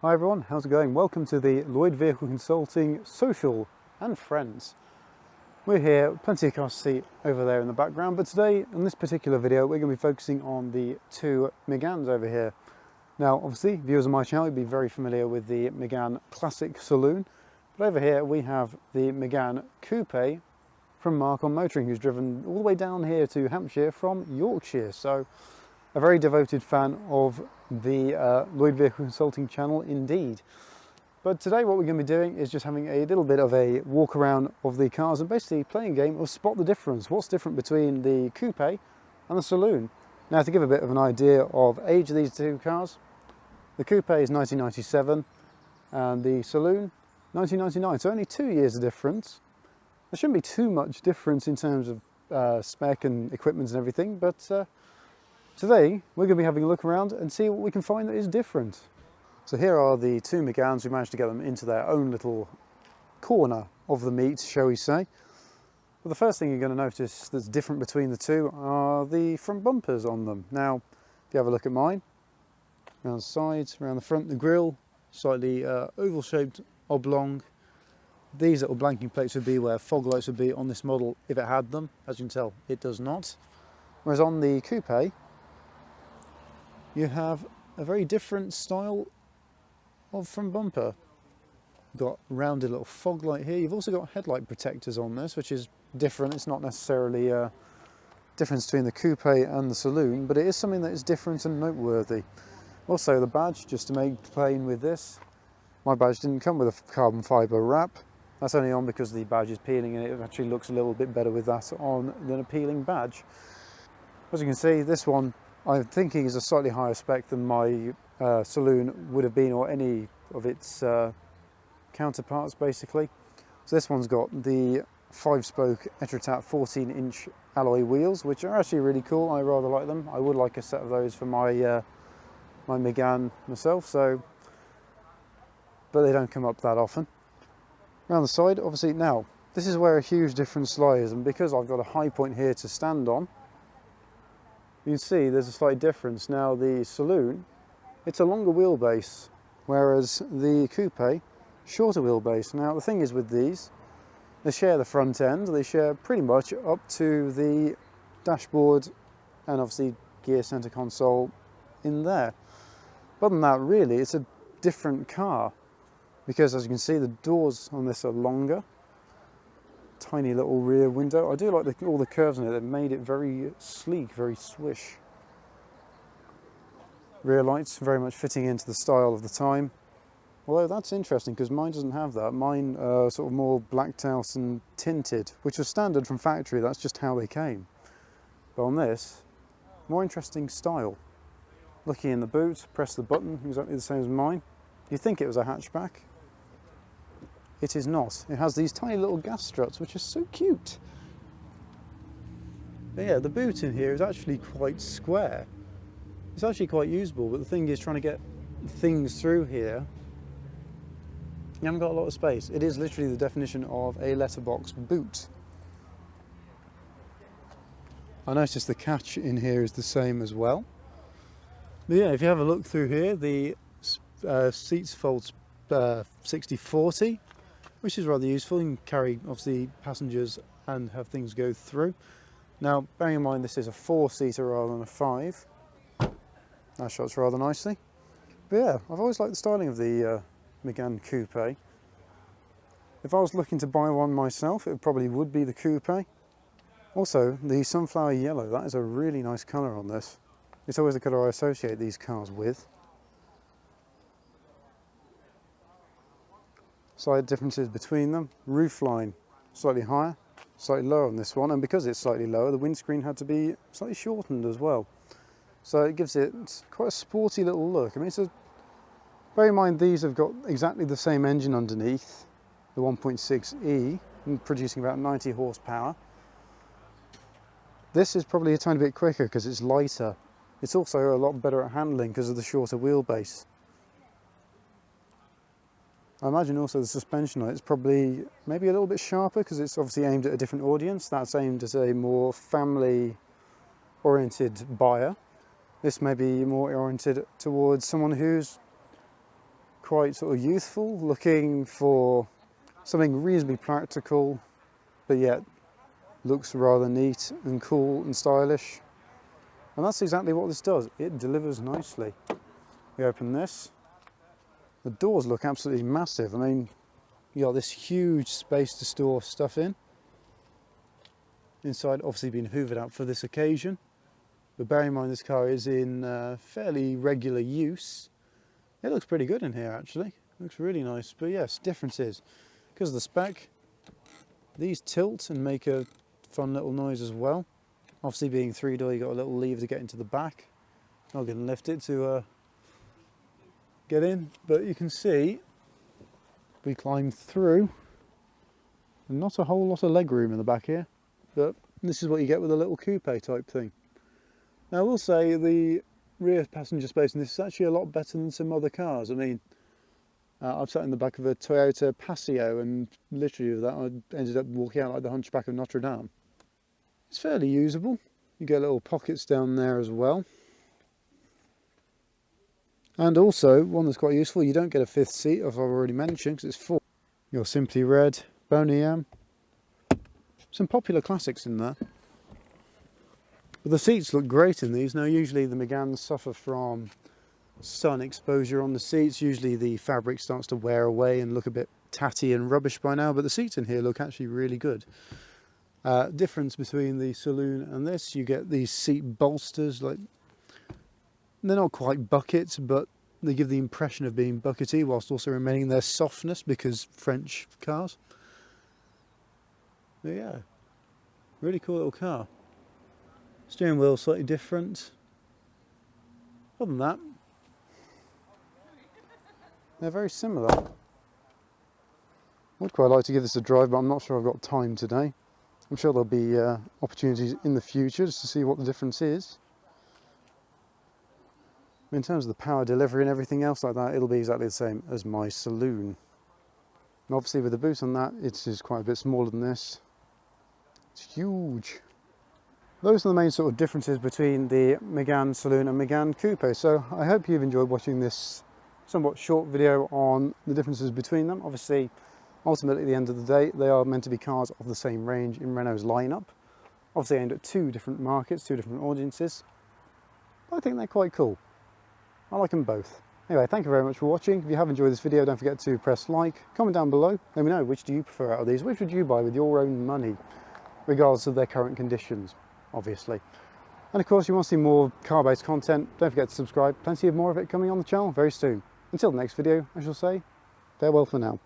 Hi everyone, how's it going? Welcome to the Lloyd Vehicle Consulting Social and Friends. We're here, plenty of cars to see over there in the background, but today, in this particular video, we're going to be focusing on the two Méganes over here. Now, obviously, viewers of my channel will be very familiar with the Mégane Classic Saloon, but over here we have the Mégane Coupé from Mk1 Motoring, who's driven all the way down here to Hampshire from Yorkshire. So, a very devoted fan of the Lloyd Vehicle Consulting channel indeed. But today what we're going to be doing is just having a little bit of a walk around of the cars and basically playing a game of spot the difference. What's different between the Coupe and the Saloon? Now, to give a bit of an idea of age of these two cars, the Coupe is 1997 and the Saloon 1999, so only 2 years of difference. There shouldn't be too much difference in terms of spec and equipment and everything, but today we're going to be having a look around and see what we can find that is different. So here are the two Méganes. We managed to get them into their own little corner of the meet, shall we say. Well, the first thing you're going to notice that's different between the two are the front bumpers on them. Now, if you have a look at mine, around the sides, around the front, the grille, slightly oval shaped, oblong. These little blanking plates would be where fog lights would be on this model if it had them. As you can tell, it does not. Whereas on the Coupe, you have a very different style of front bumper. You've got rounded little fog light here. You've also got headlight protectors on this, which is different. It's not necessarily a difference between the Coupe and the Saloon, but it is something that is different and noteworthy. Also, the badge, just to make plain with this, my badge didn't come with a carbon fibre wrap. That's only on because the badge is peeling and it actually looks a little bit better with that on than a peeling badge. As you can see, this one I'm thinking is a slightly higher spec than my Saloon would have been, or any of its counterparts basically. So this one's got the 5-spoke Etretat 14-inch alloy wheels, which are actually really cool. I rather like them. I would like a set of those for my my Mégane myself, but they don't come up that often. Around the side, obviously, now this is where a huge difference lies, and because I've got a high point here to stand on, you can see there's a slight difference. Now the Saloon, it's a longer wheelbase, whereas the Coupe, shorter wheelbase. Now the thing is with these, they share the front end, they share pretty much up to the dashboard and obviously gear center console in there. Other than that, really, it's a different car because, as you can see, the doors on this are longer. Tiny little rear window. I do like all the curves in it. They've made it very sleek, very swish. Rear lights very much fitting into the style of the time. Although that's interesting because mine doesn't have that. Mine sort of more blacked out and tinted, which was standard from factory. That's just how they came. But on this, more interesting style. Looking in the boot, press the button, exactly the same as mine. You'd think it was a hatchback. It is not. It has these tiny little gas struts, which are so cute. But yeah, the boot in here is actually quite square. It's actually quite usable, but the thing is trying to get things through here, you haven't got a lot of space. It is literally the definition of a letterbox boot. I noticed the catch in here is the same as well. But yeah, if you have a look through here, the seats fold 60-40. Which is rather useful. You can carry, obviously, passengers and have things go through. Now, bearing in mind this is a 4-seater rather than a 5. That shots rather nicely. But yeah, I've always liked the styling of the Mégane Coupe. If I was looking to buy one myself, it probably would be the Coupe. Also, the sunflower yellow, that is a really nice colour on this. It's always the colour I associate these cars with. Slight differences between them. Roofline slightly higher, slightly lower on this one, and because it's slightly lower, the windscreen had to be slightly shortened as well. So it gives it quite a sporty little look. I mean, bear in mind these have got exactly the same engine underneath, the 1.6e, producing about 90 horsepower. This is probably a tiny bit quicker because it's lighter. It's also a lot better at handling because of the shorter wheelbase. I imagine also the suspension on it is probably maybe a little bit sharper because it's obviously aimed at a different audience. That's aimed at a more family oriented buyer. This may be more oriented towards someone who's quite sort of youthful, looking for something reasonably practical, but yet looks rather neat and cool and stylish. And that's exactly what this does. It delivers nicely. We open this. The doors look absolutely massive. I mean, you got this huge space to store stuff in. Inside obviously been hoovered out for this occasion. But bearing in mind this car is in fairly regular use, it looks pretty good in here actually. It looks really nice. But yes, difference is, because of the spec, these tilt and make a fun little noise as well. Obviously being 3-door, you got a little lever to get into the back. Not going to lift it to get in, but you can see we climb through. And not a whole lot of leg room in the back here, but this is what you get with a little coupe type thing. Now I will say the rear passenger space in this is actually a lot better than some other cars. I mean, I've sat in the back of a Toyota Paseo and literally with that I ended up walking out like the Hunchback of Notre Dame. It's fairly usable. You get little pockets down there as well. And also, one that's quite useful, you don't get a fifth seat, as I've already mentioned, because it's full. Your Simply Red, Boney M. Some popular classics in there. But the seats look great in these. Now usually the Méganes suffer from sun exposure on the seats. Usually the fabric starts to wear away and look a bit tatty and rubbish by now, but the seats in here look actually really good. Difference between the saloon and this, you get these seat bolsters, like they're not quite buckets, but they give the impression of being buckety whilst also remaining their softness because French cars. But yeah, really cool little car. Steering wheel slightly different. Other than that, they're very similar. I would quite like to give this a drive, but I'm not sure I've got time today. I'm sure there'll be opportunities in the future just to see what the difference is. In terms of the power delivery and everything else like that, it'll be exactly the same as my saloon. And obviously with the boot on that, it is quite a bit smaller than this. It's huge. Those are the main sort of differences between the Mégane Saloon and Mégane Coupe. So I hope you've enjoyed watching this somewhat short video on the differences between them. Obviously, ultimately at the end of the day, they are meant to be cars of the same range in Renault's lineup. Obviously aimed at two different markets, two different audiences. But I think they're quite cool. I like them both. Anyway, thank you very much for watching. If you have enjoyed this video, don't forget to press like, comment down below, let me know which do you prefer out of these, which would you buy with your own money, regardless of their current conditions, obviously. And of course, you want to see more car-based content, don't forget to subscribe. Plenty of more of it coming on the channel very soon. Until the next video, I shall say farewell for now.